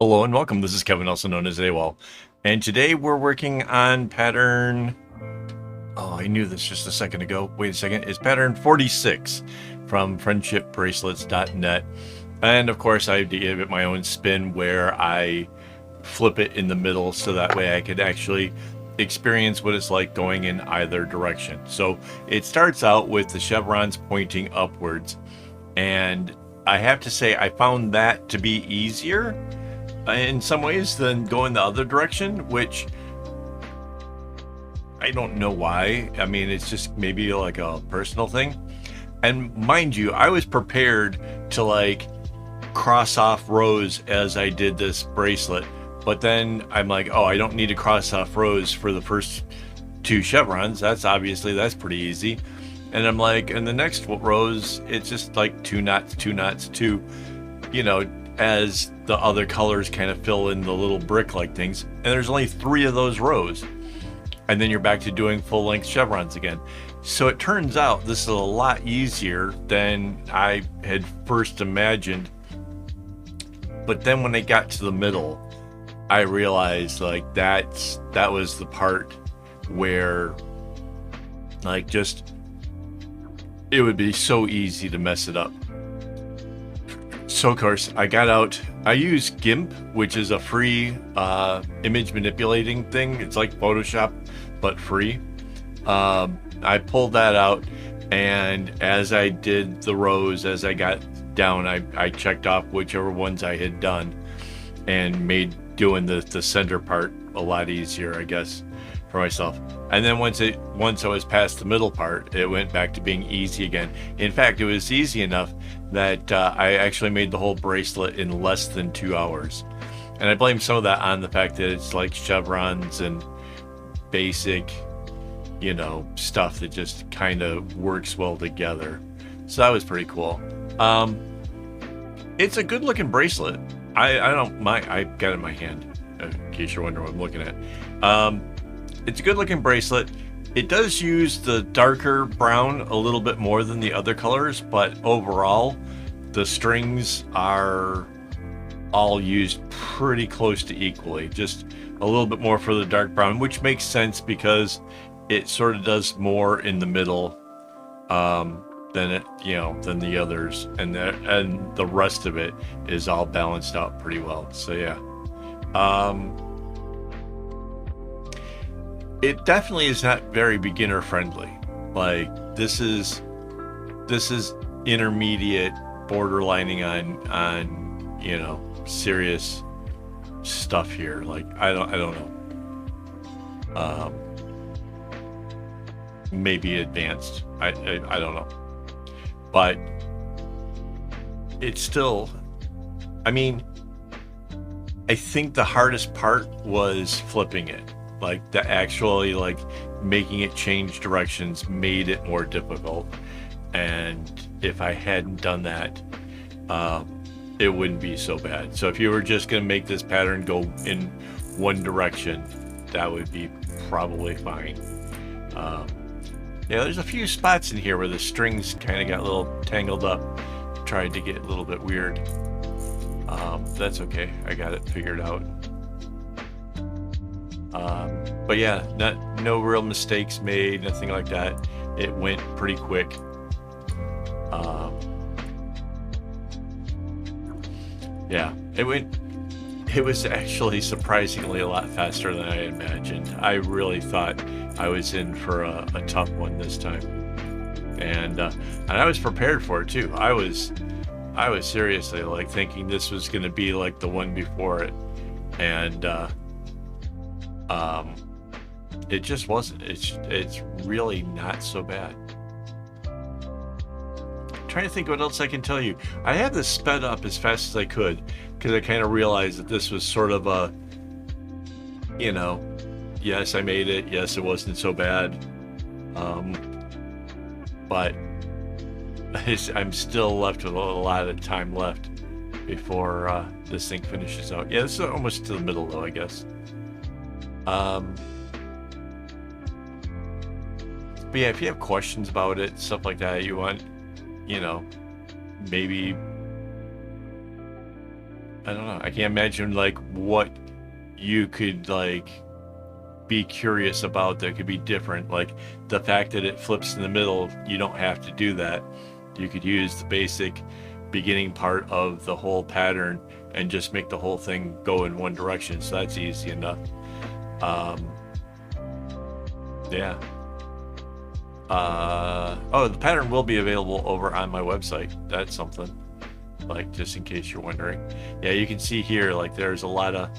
Hello and welcome. This is Kevin, also known as AWOL. And today we're working on pattern. Oh, I knew this just a second ago. Wait a second. It's pattern 46 from friendshipbracelets.net. And of course, I give it my own spin where I flip it in the middle so that way I could actually experience what it's like going in either direction. So it starts out with the chevrons pointing upwards. And I have to say, I found that to be easier in some ways than going the other direction, which I don't know why. I mean, it's just maybe like a personal thing. And mind you, I was prepared to like cross off rows as I did this bracelet, but then I'm like, oh, I don't need to cross off rows for the first two chevrons. That's pretty easy. And I'm like, in the next rows, it's just like two knots, as the other colors kind of fill in the little brick-like things. And there's only 3 of those rows. And then you're back to doing full-length chevrons again. So it turns out this is a lot easier than I had first imagined. But then when I got to the middle, I realized like that was the part where like just it would be so easy to mess it up. So of course I use GIMP, which is a free image manipulating thing. It's like Photoshop, but free. I pulled that out, and as I did the rows, as I got down, I checked off whichever ones I had done and made doing the center part a lot easier, I guess, for myself. And then once I was past the middle part, it went back to being easy again. In fact, it was easy enough that I actually made the whole bracelet in less than 2 hours. And I blame some of that on the fact that it's like chevrons and basic, stuff that just kind of works well together. So that was pretty cool. It's a good looking bracelet. I don't mind. I got it in my hand, in case you're wondering what I'm looking at. It's a good looking bracelet. It does use the darker brown a little bit more than the other colors, but overall the strings are all used pretty close to equally, just a little bit more for the dark brown, which makes sense because it sort of does more in the middle than the others, and the rest of it is all balanced out pretty well. So yeah. It definitely is not very beginner friendly. Like this is intermediate, borderlining on serious stuff here. Like I don't know. Maybe advanced. I don't know. But it's still, I mean, I think the hardest part was flipping it. Like the actually like making it change directions made it more difficult. And if I hadn't done that, it wouldn't be so bad. So if you were just going to make this pattern go in one direction, that would be probably fine. Yeah, there's a few spots in here where the strings kind of got a little tangled up. Tried to get a little bit weird. That's okay. I got it figured out. But yeah, no real mistakes made, nothing like that. It went pretty quick. Yeah, it was actually surprisingly a lot faster than I imagined. I really thought I was in for a tough one this time. And I was prepared for it too. I was seriously like thinking this was going to be like the one before it. And it just wasn't. It's really not so bad. I'm trying to think what else I can tell you. I had this sped up as fast as I could because I kind of realized that this was sort of a, yes, I made it. Yes, it wasn't so bad. But I'm still left with a lot of time left before this thing finishes out. Yeah, this is almost to the middle though, I guess. But yeah, if you have questions about it, stuff like that, you want, maybe I don't know. I can't imagine like what you could like be curious about that could be different. Like the fact that it flips in the middle, you don't have to do that. You could use the basic beginning part of the whole pattern and just make the whole thing go in one direction. So that's easy enough. Yeah. Oh, the pattern will be available over on my website. That's something, like, just in case you're wondering. Yeah, you can see here, like, there's a lot of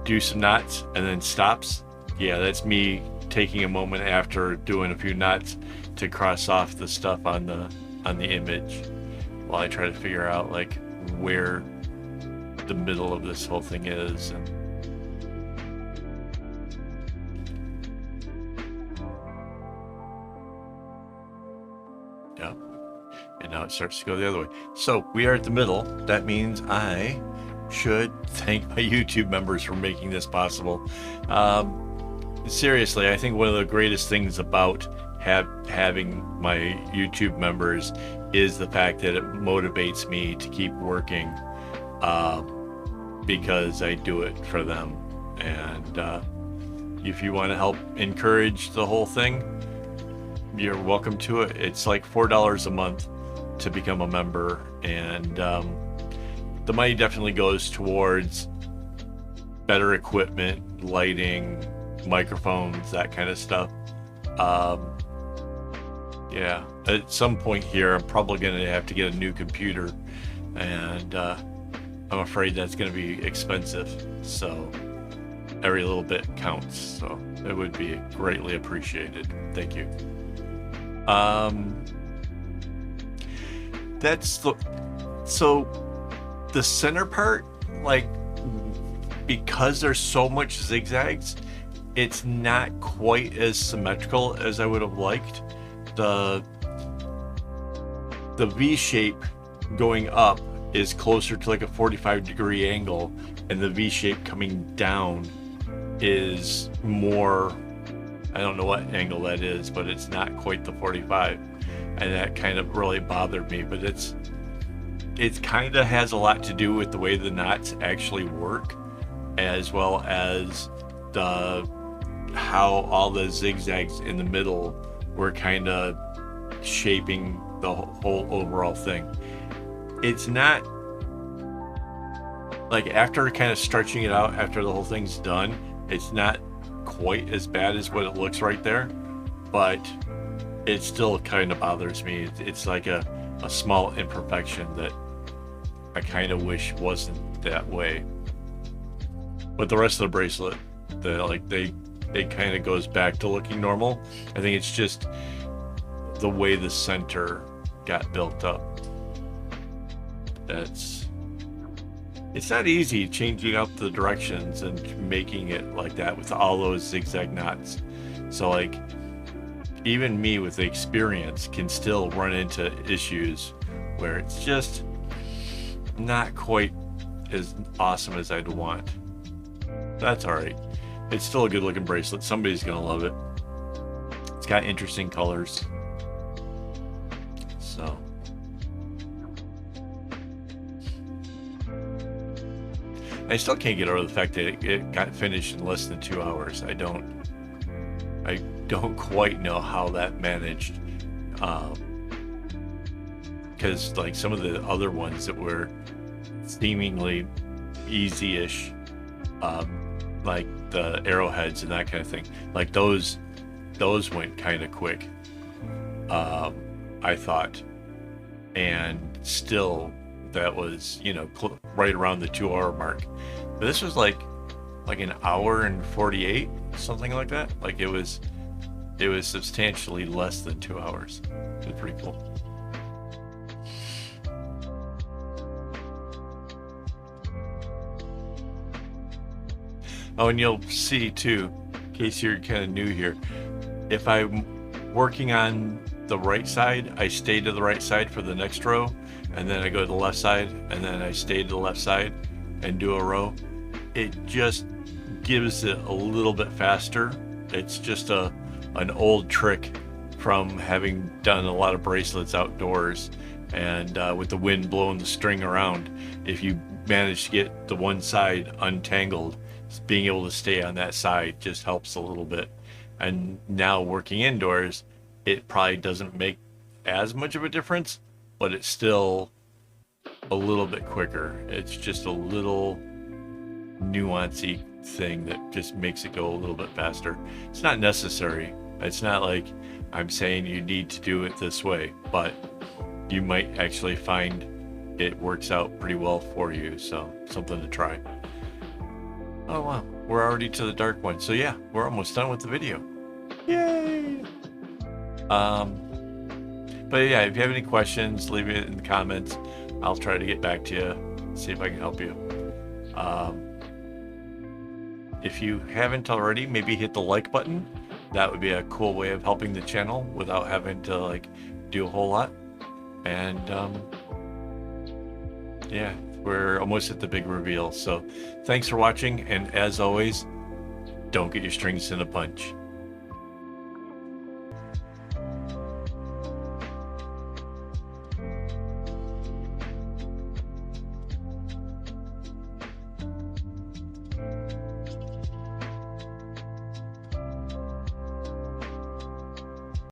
do some knots and then stops. Yeah, that's me taking a moment after doing a few knots to cross off the stuff on the image while I try to figure out like where the middle of this whole thing is. And yeah, and now it starts to go the other way. So we are at the middle. That means I should thank my YouTube members for making this possible. Seriously, I think one of the greatest things about having my YouTube members is the fact that it motivates me to keep working, because I do it for them. And if you want to help encourage the whole thing, you're welcome to it. It's like $4 a month to become a member, and the money definitely goes towards better equipment, lighting, microphones, that kind of stuff. Yeah, at some point here, I'm probably going to have to get a new computer, and I'm afraid that's going to be expensive. So every little bit counts. So it would be greatly appreciated. Thank you. So the center part, like, because there's so much zigzags, it's not quite as symmetrical as I would have liked. The V shape going up is closer to like a 45-degree angle, and the V shape coming down is more, I don't know what angle that is, but it's not quite the 45, and that kind of really bothered me. But it kind of has a lot to do with the way the knots actually work, as well as how all the zigzags in the middle were kind of shaping the whole overall thing. It's not like, after kind of stretching it out after the whole thing's done, it's not quite as bad as what it looks right there, but it still kind of bothers me. It's like a small imperfection that I kind of wish wasn't that way. But the rest of the bracelet, it kind of goes back to looking normal. I think it's just the way the center got built up. It's not easy changing up the directions and making it like that with all those zigzag knots. So like, even me with the experience can still run into issues where it's just not quite as awesome as I'd want. That's all right. It's still a good looking bracelet. Somebody's gonna love it. It's got interesting colors. So I still can't get over the fact that it got finished in less than 2 hours. I don't quite know how that managed, because like some of the other ones that were seemingly easy-ish, like the arrowheads and that kind of thing, like those went kind of quick, I thought, and still that was, right around the 2 hour mark. But this was like an hour and 48, something like that. Like it was substantially less than 2 hours. It was pretty cool. Oh, and you'll see too, in case you're kind of new here, if I'm working on the right side, I stay to the right side for the next row, and then I go to the left side, and then I stay to the left side and do a row. It just gives it a little bit faster. It's just an old trick from having done a lot of bracelets outdoors, and with the wind blowing the string around. If you manage to get the one side untangled, being able to stay on that side just helps a little bit. And now working indoors, it probably doesn't make as much of a difference, but it's still a little bit quicker. It's just a little nuancy thing that just makes it go a little bit faster. It's not necessary. It's not like I'm saying you need to do it this way, but you might actually find it works out pretty well for you. So something to try. Oh wow, we're already to the dark one. So yeah, we're almost done with the video. Yay! But yeah, if you have any questions, leave it in the comments. I'll try to get back to you, see if I can help you. If you haven't already, maybe hit the like button. That would be a cool way of helping the channel without having to like do a whole lot. And yeah, we're almost at the big reveal. So thanks for watching, and as always, don't get your strings in a bunch.